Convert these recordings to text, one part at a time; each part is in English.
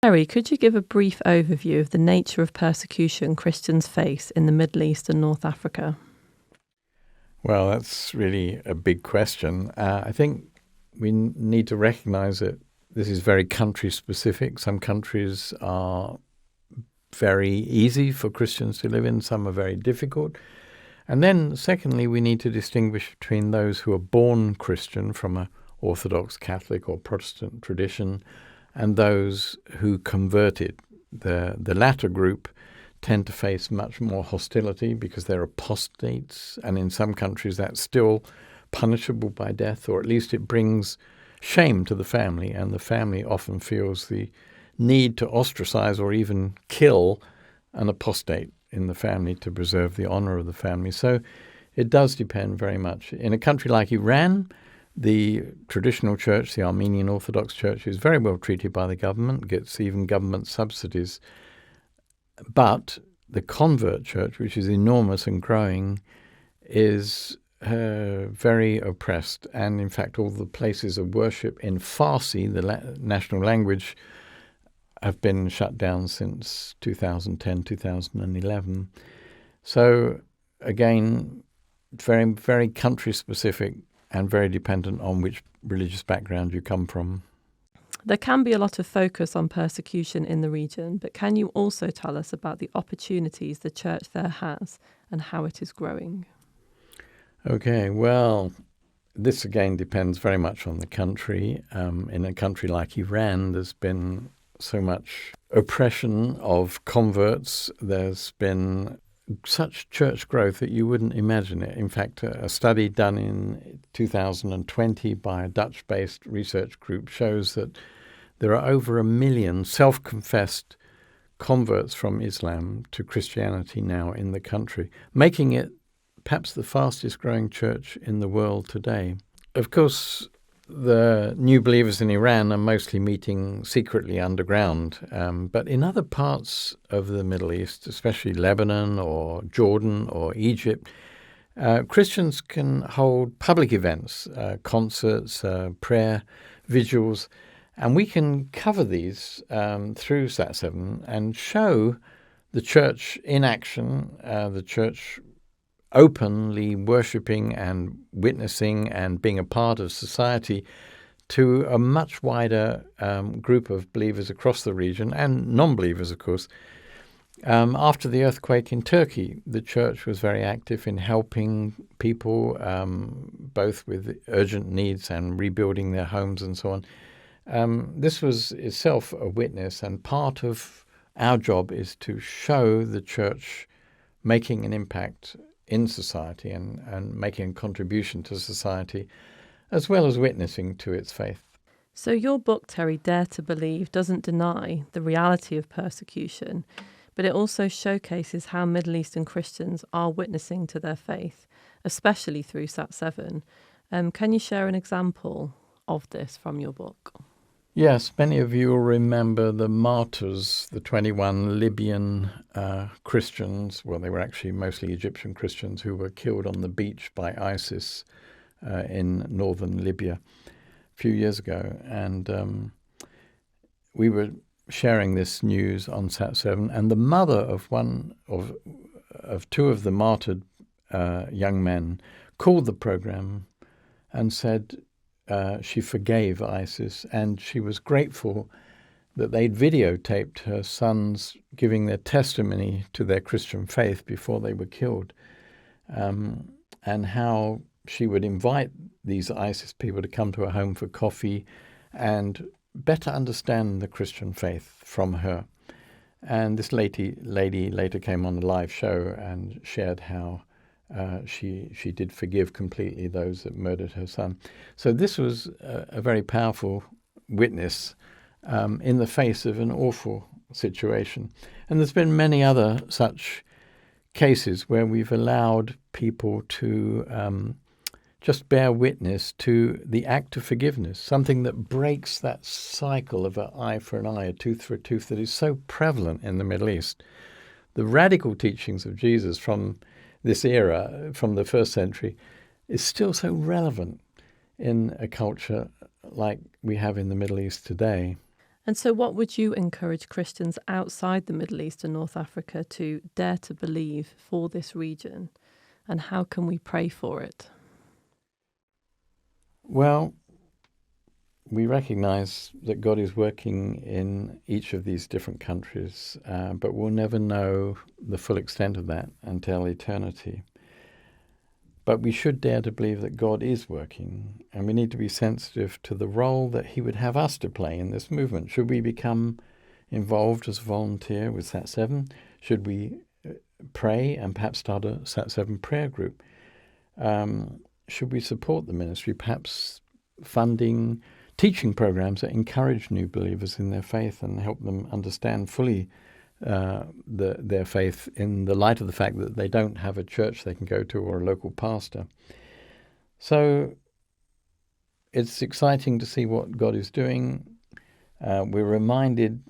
Terry, could you give a brief overview of the nature of persecution Christians face in the Middle East and North Africa? Well, that's really a big question. I think we need to recognize that this is very country-specific. Some countries are very easy for Christians to live in. Some are very difficult. And then, secondly, we need to distinguish between those who are born Christian from an Orthodox, Catholic or Protestant tradition and those who converted. The latter group tend to face much more hostility because they're apostates, and in some countries that's still punishable by death, or at least it brings shame to the family, and the family often feels the need to ostracize or even kill an apostate in the family to preserve the honor of the family. So it does depend very much. In a country like Iran, the traditional church, the Armenian Orthodox Church, is very well treated by the government, gets even government subsidies. But the convert church, which is enormous and growing, is very oppressed. And in fact, all the places of worship in Farsi, the national language, have been shut down since 2010, 2011. So again, very, very country-specific and very dependent on which religious background you come from. There can be a lot of focus on persecution in the region, but can you also tell us about the opportunities the church there has and how it is growing? Okay, well, this again depends very much on the country. In a country like Iran, there's been so much oppression of converts. There's been such church growth that you wouldn't imagine it. In fact, a study done in 2020 by a Dutch-based research group shows that there are over 1 million self-confessed converts from Islam to Christianity now in the country, making it perhaps the fastest growing church in the world today. Of course, the new believers in Iran are mostly meeting secretly underground, but in other parts of the Middle East, especially Lebanon or Jordan or Egypt, Christians can hold public events, concerts, prayer vigils, and we can cover these through SAT-7 and show the church in action, the church openly worshipping and witnessing and being a part of society to a much wider group of believers across the region and non-believers, of course. After the earthquake in Turkey, the church was very active in helping people, both with urgent needs and rebuilding their homes and so on. This was itself a witness, and part of our job is to show the church making an impact in society and making a contribution to society, as well as witnessing to its faith. So your book, Terry, Dare to Believe, doesn't deny the reality of persecution, but it also showcases how Middle Eastern Christians are witnessing to their faith, especially through SAT-7. Can you share an example of this from your book? Yes, many of you will remember the martyrs, the 21 Libyan Christians. Well, they were actually mostly Egyptian Christians who were killed on the beach by ISIS in northern Libya a few years ago. And we were sharing this news on SAT-7, and the mother of one of two of the martyred young men called the program and said she forgave ISIS, and she was grateful that they'd videotaped her sons giving their testimony to their Christian faith before they were killed, and how she would invite these ISIS people to come to her home for coffee and better understand the Christian faith from her. And this lady later came on a live show and shared how she did forgive completely those that murdered her son. So this was a very powerful witness in the face of an awful situation. And there's been many other such cases where we've allowed people to just bear witness to the act of forgiveness, something that breaks that cycle of an eye for an eye, a tooth for a tooth that is so prevalent in the Middle East. The radical teachings of Jesus from this era, from the first century, is still so relevant in a culture like we have in the Middle East today. And so what would you encourage Christians outside the Middle East and North Africa to dare to believe for this region? And how can we pray for it? Well, we recognize that God is working in each of these different countries, but we'll never know the full extent of that until eternity. But we should dare to believe that God is working, and we need to be sensitive to the role that he would have us to play in this movement. Should we become involved as a volunteer with SAT-7? Should we pray and perhaps start a SAT-7 prayer group? Should we support the ministry, perhaps funding teaching programs that encourage new believers in their faith and help them understand fully their faith in the light of the fact that they don't have a church they can go to or a local pastor? So it's exciting to see what God is doing. We're reminded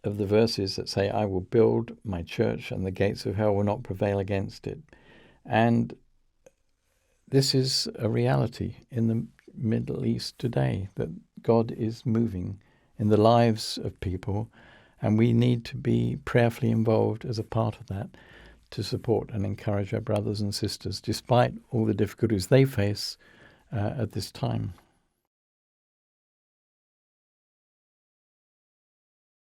of the verses that say, I will build my church and the gates of hell will not prevail against it. And this is a reality in the Middle East today, that God is moving in the lives of people, and we need to be prayerfully involved as a part of that to support and encourage our brothers and sisters, despite all the difficulties they face at this time.